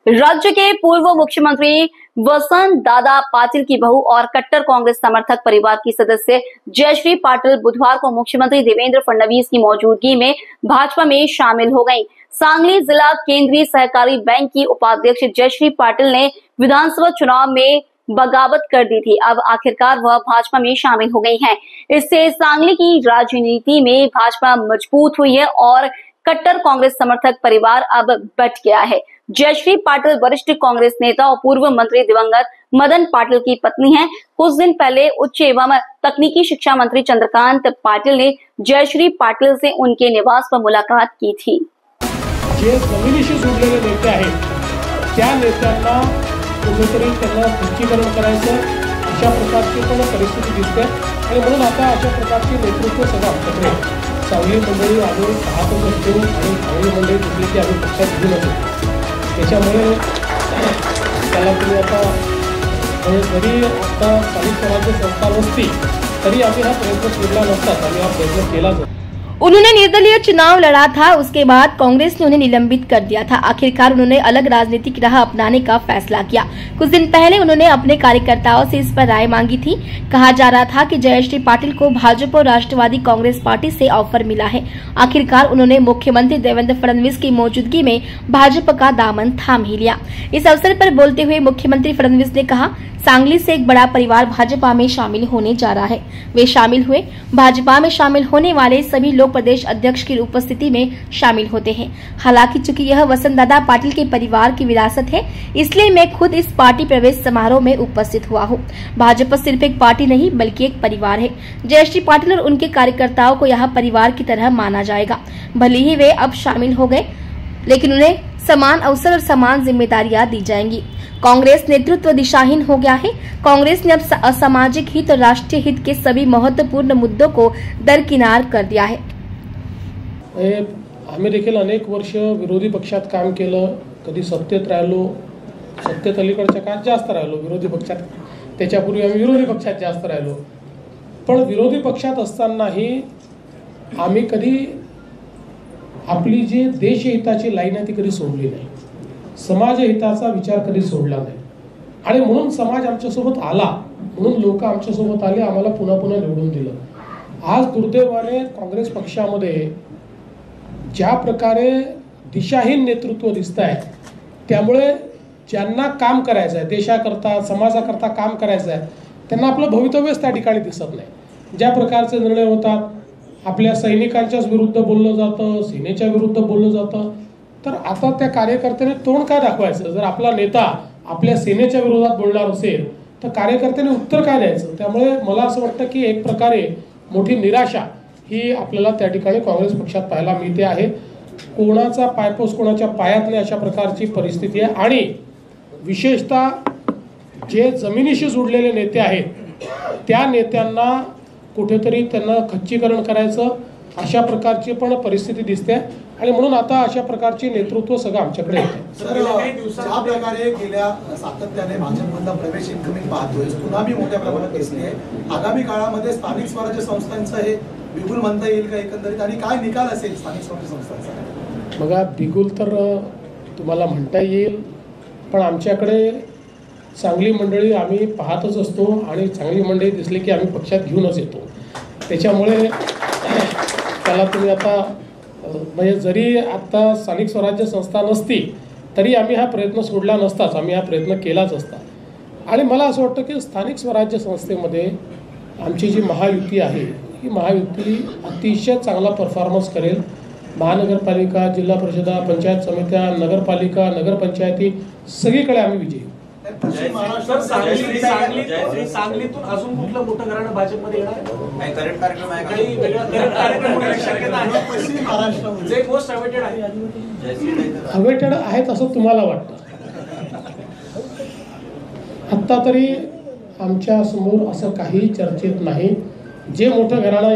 राज्य के पूर्व मुख्यमंत्री वसंत दादा पाटिल की बहू और कट्टर कांग्रेस समर्थक परिवार की सदस्य जयश्री पाटिल बुधवार को मुख्यमंत्री देवेंद्र फडणवीस की मौजूदगी में भाजपा में शामिल हो गयीं। सांगली जिला केंद्रीय सहकारी बैंक की उपाध्यक्ष जयश्री पाटिल ने विधानसभा चुनाव में बगावत कर दी थी। अब आखिरकार वह भाजपा में शामिल हो गई हैं। इससे सांगली की राजनीति में भाजपा मजबूत हुई है और कट्टर कांग्रेस समर्थक परिवार अब बट गया है। जयश्री पाटिल वरिष्ठ कांग्रेस नेता और पूर्व मंत्री दिवंगत मदन पाटिल की पत्नी हैं। कुछ दिन पहले उच्च एवं तकनीकी शिक्षा मंत्री चंद्रकांत पाटिल ने जयश्री पाटिल से उनके निवास पर मुलाकात की थी। जे जमिनीशी जोडलेले नेते आहेत त्या नेत्यांना कुठेतरी त्यांना तुष्टीकरण करायचं अशा प्रकारची पण परिस्थिती दिसते आणि म्हणून आता अशा प्रकारचे नेतृत्व सगळं आमच्याकडे सांगली मंडळी आम्ही पाहतच असतो आणि सांगली मंडळी दिसली की आम्ही पक्षात घेऊन असतो। त्याच्यामुळे त्याला तुम्ही आता जरी आता स्थानिक स्वराज्य संस्था नसती तरी आम्ही हा प्रयत्न सोडला नसता, आम्ही हा प्रयत्न केला। उन्होंने निर्दलीय चुनाव लड़ा था, उसके बाद कांग्रेस ने उन्हें निलंबित कर दिया था। आखिरकार उन्होंने अलग राजनीतिक राह अपनाने का फैसला किया। कुछ दिन पहले उन्होंने अपने कार्यकर्ताओं से इस पर राय मांगी थी। कहा जा रहा था कि जयश्री पाटिल को भाजपा और राष्ट्रवादी कांग्रेस पार्टी से ऑफर मिला है। आखिरकार उन्होंने मुख्यमंत्री देवेंद्र फडणवीस की मौजूदगी में भाजपा का दामन थाम ही लिया। इस अवसर पर बोलते हुए मुख्यमंत्री फडणवीस ने कहा, सांगली से एक बड़ा परिवार भाजपा में शामिल होने जा रहा है। वे शामिल हुए। भाजपा में शामिल होने वाले सभी लोग प्रदेश अध्यक्ष की उपस्थिति में शामिल होते हैं। हालांकि चूंकि यह वसंत दादा पाटिल के परिवार की विरासत है, इसलिए मैं खुद इस पार्टी प्रवेश समारोह में उपस्थित हुआ हूँ। भाजपा सिर्फ एक पार्टी नहीं बल्कि एक परिवार है। जयश्री पाटिल और उनके कार्यकर्ताओं को यहाँ परिवार की तरह माना जाएगा। भले ही वे अब शामिल हो गए, लेकिन उन्हें समान अवसर और समान जिम्मेदारियां दी जाएंगी। कांग्रेस नेतृत्व दिशाहीन हो गया है। कांग्रेस ने अब सामाजिक हित और राष्ट्रीय हित के सभी महत्वपूर्ण मुद्दों को दरकिनार कर दिया है। आम्ही देखील अनेक वर्ष विरोधी पक्षात काम केलं, कधी सत्तेत राहिलो, सत्तेत अलीकडच्या काळात जास्त राहिलो विरोधी पक्षात, त्याच्यापूर्वी आम्ही विरोधी पक्षात जास्त राहिलो। पण विरोधी पक्षात असतानाही आम्ही कधी आपली जी देशहिताची लाईन आहे ती कधी सोडली नाही, समाजहिताचा विचार कधी सोडला नाही आणि म्हणून समाज आमच्यासोबत आला, म्हणून लोक आमच्यासोबत आले, आम्हाला पुन्हा पुन्हा निवडून दिलं। आज दुर्दैवाने काँग्रेस पक्षामध्ये ज्या प्रकारे दिशाहीन नेतृत्व दिसत आहे, त्यामुळे ज्यांना काम करायचं आहे, देशाकरता समाजाकरता काम करायचं आहे, त्यांना आपलं भवितव्यच त्या ठिकाणी दिसत नाही। ज्या प्रकारचे निर्णय होतात, आपल्या सैनिकांच्याच विरुद्ध बोललं जातं, सेनेच्या विरुद्ध बोललं जातं, तर आता त्या कार्यकर्त्याने तोंड काय दाखवायचं? जर आपला नेता आपल्या सेनेच्या विरोधात बोलणार असेल तर कार्यकर्त्याने उत्तर काय द्यायचं? त्यामुळे मला असं वाटतं की एक प्रकारे मोठी निराशा ही आपल्याला त्या ठिकाणी काँग्रेस पक्षात पाहायला मिळते आहे। कोणाचा पायपोस कोणाच्या पायात नाही अशा प्रकारची परिस्थिती आहे आणि विशेषतः जे जमिनीशी जोडलेले नेते आहेत त्या नेत्यांना कुठेतरी त्यांना खच्चीकरण करायचं अशा प्रकारची पण परिस्थिती दिसते आणि म्हणून आता अशा प्रकारचे नेतृत्व सगळं आमच्याकडे येते। ज्या प्रकारे गेल्या सातत्याने भाजपमधला प्रवेश इन्कमिंग पाहतोय, सुनामी मोठ्या प्रमाणात दिसली आहे। आगामी काळामध्ये स्थानिक स्वराज्य संस्थांचं हे बिगुल म्हणता येईल का एकंदरीत, आणि काय निकाल असेल स्थानिक स्वराज्य संस्थांचा? बघा, बिगुल तर तुम्हाला म्हणता येईल, पण आमच्याकडे चांगली मंडळी आम्ही पाहतच असतो आणि चांगली मंडळी दिसली की आम्ही पक्षात घेऊनच येतो। त्याच्यामुळे त्याला तुम्ही आता म्हणजे जरी आता स्थानिक स्वराज्य संस्था नसती तरी आम्ही हा प्रयत्न सोडला नसताच, आम्ही हा प्रयत्न केलाच असता। आणि मला असं वाटतं की स्थानिक स्वराज्य संस्थेमध्ये आमची जी महायुती आहे ही महायुती अतिशय चांगला परफॉर्मन्स करेल। महानगरपालिका, जिल्हा परिषदा, पंचायत समित्या, नगरपालिका, नगरपंचायती सगळीकडे आम्ही विजयी। सांगलीतून अजून कुठलं मोठं घराणं भाजपमध्ये येणार आहे? करंट कार्यक्रम आहे, काही वेगळा शक्यता आहे? महाराष्ट्रामध्ये जे मोस्ट अवेटेड आहे, अवेटेड आहेत असं तुम्हाला वाटतं? आत्ता तरी आमच्या समोर असं काही चर्चेत नाही। जे मोठं घराणं